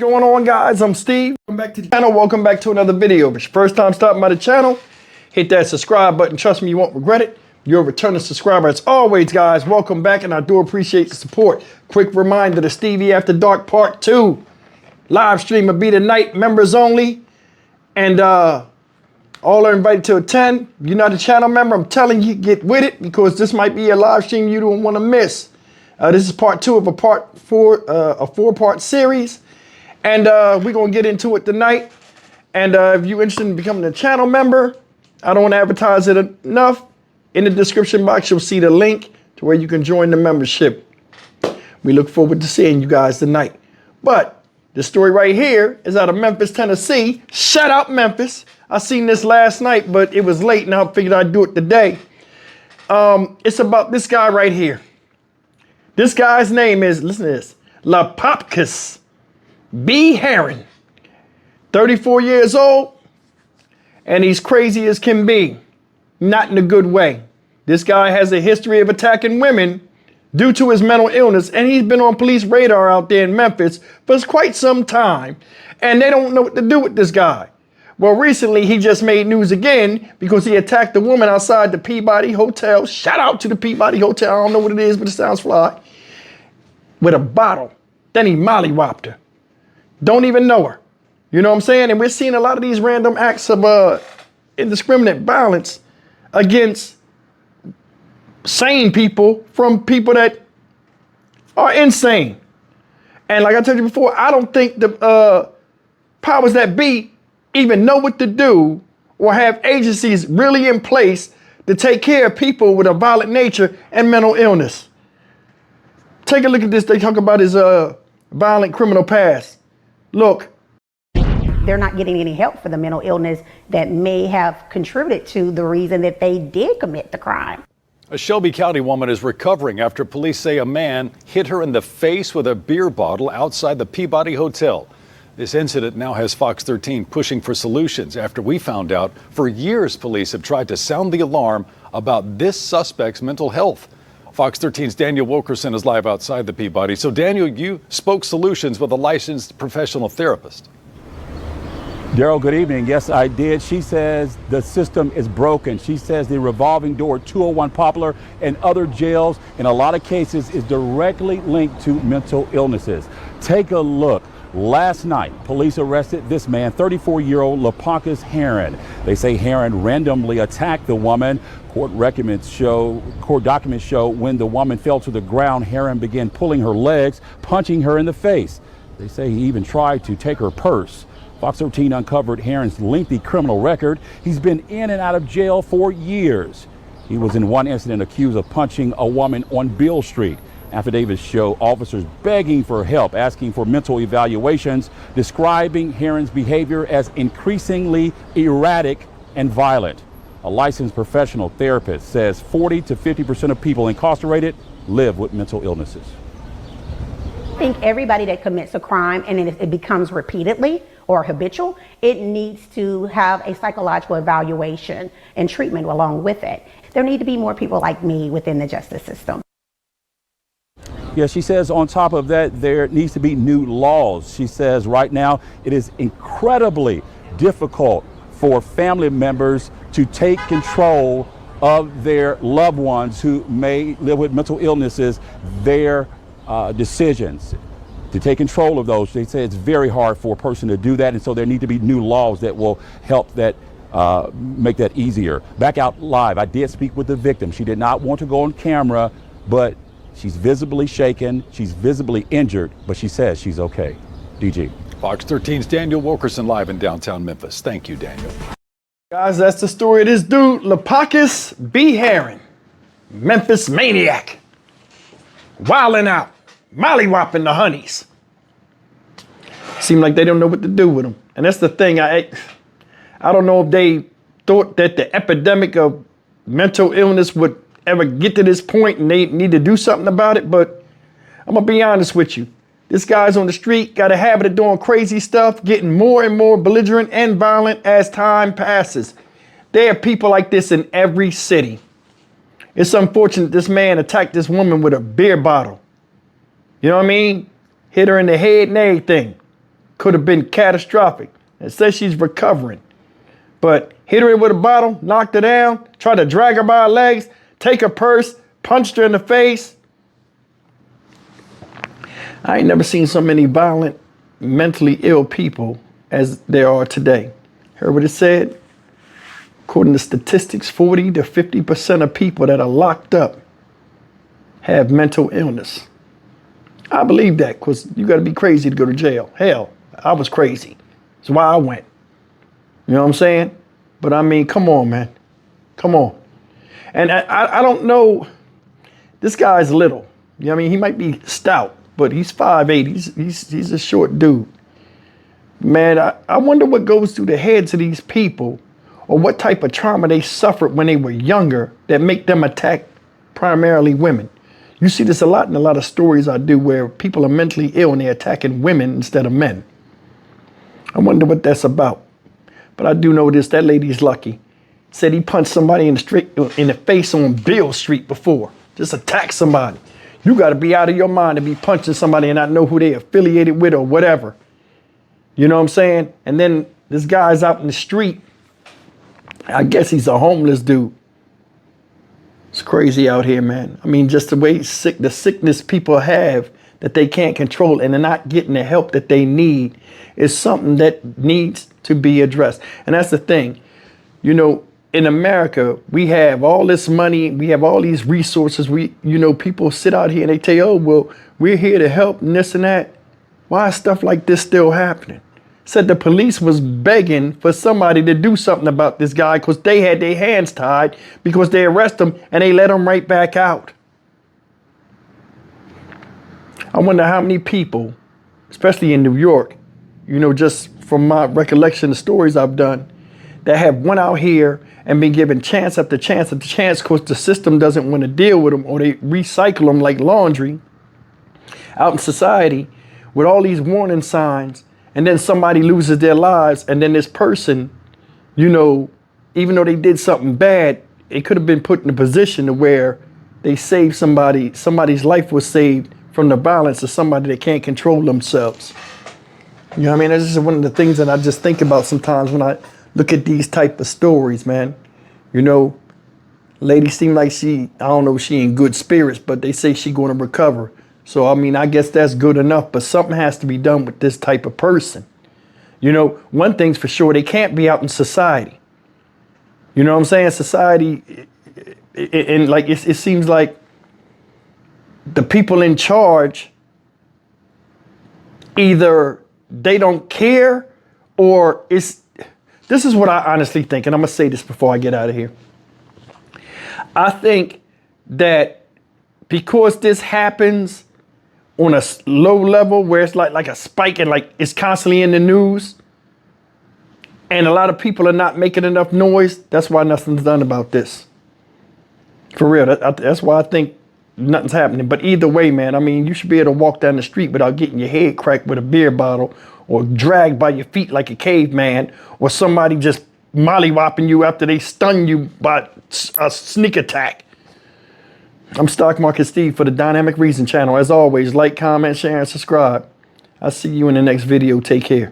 going on, guys? I'm Steve. Welcome back to the channel. Welcome back to another video. If it's your first time stopping by the channel, hit that subscribe button. Trust me, you won't regret it. You're a returning subscriber. As always, guys, welcome back, and I do appreciate the support. Quick reminder, the Stevie After Dark Part 2 live stream will be tonight, members only, and all are invited to attend. If you're not a channel member, I'm telling you, get with it, because this might be a live stream you don't want to miss. This is part 2 of a four-part series, and we're going to get into it tonight. And if you're interested in becoming a channel member, I don't want to advertise it enough. In the description box, you'll see the link to where you can join the membership. We look forward to seeing you guys tonight. But the story right here is out of Memphis, Tennessee. Shout out Memphis. I seen this last night, but it was late, and I figured I'd do it today. It's about this guy right here. This guy's name is, listen to this, LapacusB.Herron. 34 years old, and he's crazy as can be. Not in a good way. This guy has a history of attacking women due to his mental illness, and he's been on police radar out there in Memphis for quite some time, and they don't know what to do with this guy. Well, recently he just made news again because he attacked a woman outside the Peabody Hotel. Shout out to the Peabody Hotel. I don't know what it is, but it sounds fly. With a bottle. Then he mollywopped her. Don't even know her. You know what I'm saying? And we're seeing a lot of these random acts of indiscriminate violence against sane people from people that are insane. And like I told you before, I don't think the powers that be even know what to do or have agencies really in place to take care of people with a violent nature and mental illness. Take a look at this. They talk about his violent criminal past. Look. They're not getting any help for the mental illness that may have contributed to the reason that they did commit the crime. A Shelby County woman is recovering after police say a man hit her in the face with a beer bottle outside the Peabody Hotel. This incident now has Fox 13 pushing for solutions after we found out for years police have tried to sound the alarm about this suspect's mental health. Fox 13's Daniel Wilkerson is live outside the Peabody. So Daniel, you spoke solutions with a licensed professional therapist. Daryl, good evening. Yes, I did. She says the system is broken. She says the revolving door 201 Poplar and other jails in a lot of cases is directly linked to mental illnesses. Take a look. Last night, police arrested this man, 34-year-old LapacusB.Herron. They say Herron randomly attacked the woman. Court documents show when the woman fell to the ground, Herron began pulling her legs, punching her in the face. They say he even tried to take her purse. Fox 13 uncovered Herron's lengthy criminal record. He's been in and out of jail for years. He was in one incident accused of punching a woman on Beale Street. Affidavits show officers begging for help, asking for mental evaluations, describing Herron's behavior as increasingly erratic and violent. A licensed professional therapist says 40 to 50% of people incarcerated live with mental illnesses. I think everybody that commits a crime and it becomes repeatedly or habitual, it needs to have a psychological evaluation and treatment along with it. There need to be more people like me within the justice system. Yeah, she says on top of that, there needs to be new laws. She says right now it is incredibly difficult for family members to take control of their loved ones who may live with mental illnesses, their decisions, to take control of those. They say it's very hard for a person to do that, and so there need to be new laws that will help that make that easier. Back out live, I did speak with the victim. She did not want to go on camera, but she's visibly shaken, she's visibly injured, but she says she's okay. DG. Fox 13's Daniel Wilkerson live in downtown Memphis. Thank you, Daniel. Guys, that's the story of this dude, LapacusB.Herron. Memphis maniac. Wilding out. Mollywopping the honeys. Seem like they don't know what to do with him. And that's the thing. I don't know if they thought that the epidemic of mental illness would ever get to this point and they need to do something about it, but I'm gonna be honest with you. This guy's on the street, got a habit of doing crazy stuff, getting more and more belligerent and violent as time passes. There are people like this in every city. It's unfortunate this man attacked this woman with a beer bottle. You know what I mean? Hit her in the head and everything. could have been catastrophic. It says she's recovering. But hit her with a bottle, knocked her down, tried to drag her by her legs, take her purse, punched her in the face. I ain't never seen so many violent, mentally ill people as there are today. Heard what it said? According to statistics, 40 to 50% of people that are locked up have mental illness. I believe that, because you got to be crazy to go to jail. Hell, I was crazy. That's why I went. You know what I'm saying? But I mean, come on, man. Come on. And I don't know. This guy's little. You know what I mean? He might be stout, but he's 5'8". He's a short dude. Man, I wonder what goes through the heads of these people, or what type of trauma they suffered when they were younger that make them attack primarily women. You see this a lot in a lot of stories I do, where people are mentally ill and they're attacking women instead of men. I wonder what that's about. But I do know this, that lady's lucky. Said he punched somebody in the face on Beale Street before. Just attack somebody. You got to be out of your mind to be punching somebody and not know who they affiliated with or whatever. You know what I'm saying? And then this guy's out in the street. I guess he's a homeless dude. It's crazy out here, man. I mean, just the way the sickness people have that they can't control, and they're not getting the help that they need, is something that needs to be addressed. And that's the thing. You know, in America, we have all this money, we have all these resources. People sit out here and they tell you, oh, well, we're here to help and this and that. Why is stuff like this still happening? Said the police was begging for somebody to do something about this guy because they had their hands tied because they arrested him and they let him right back out. I wonder how many people, especially in New York, just from my recollection of stories I've done, that have went out here and been given chance after chance after chance because the system doesn't want to deal with them, or they recycle them like laundry out in society with all these warning signs. And then somebody loses their lives, and then this person, even though they did something bad, it could have been put in a position to where they saved somebody's life was saved from the violence of somebody that can't control themselves. You know what I mean? That's just one of the things that I just think about sometimes when I look at these type of stories, man. Lady seemed like she in good spirits, but they say she going to recover. So, I mean, I guess that's good enough, but something has to be done with this type of person. One thing's for sure, they can't be out in society. You know what I'm saying? Society, and like, it seems like the people in charge, either they don't care, or this is what I honestly think, and I'm gonna say this before I get out of here. I think that because this happens on a low level where it's like a spike and like it's constantly in the news, and a lot of people are not making enough noise, that's why nothing's done about this. For real, that's why I think nothing's happening. But either way, man, I mean, you should be able to walk down the street without getting your head cracked with a beer bottle, or dragged by your feet like a caveman, or somebody just mollywopping you after they stun you by a sneak attack. I'm Stock Market Steve for the Dynamic Reason channel. As always, like, comment, share, and subscribe. I'll see you in the next video. Take care.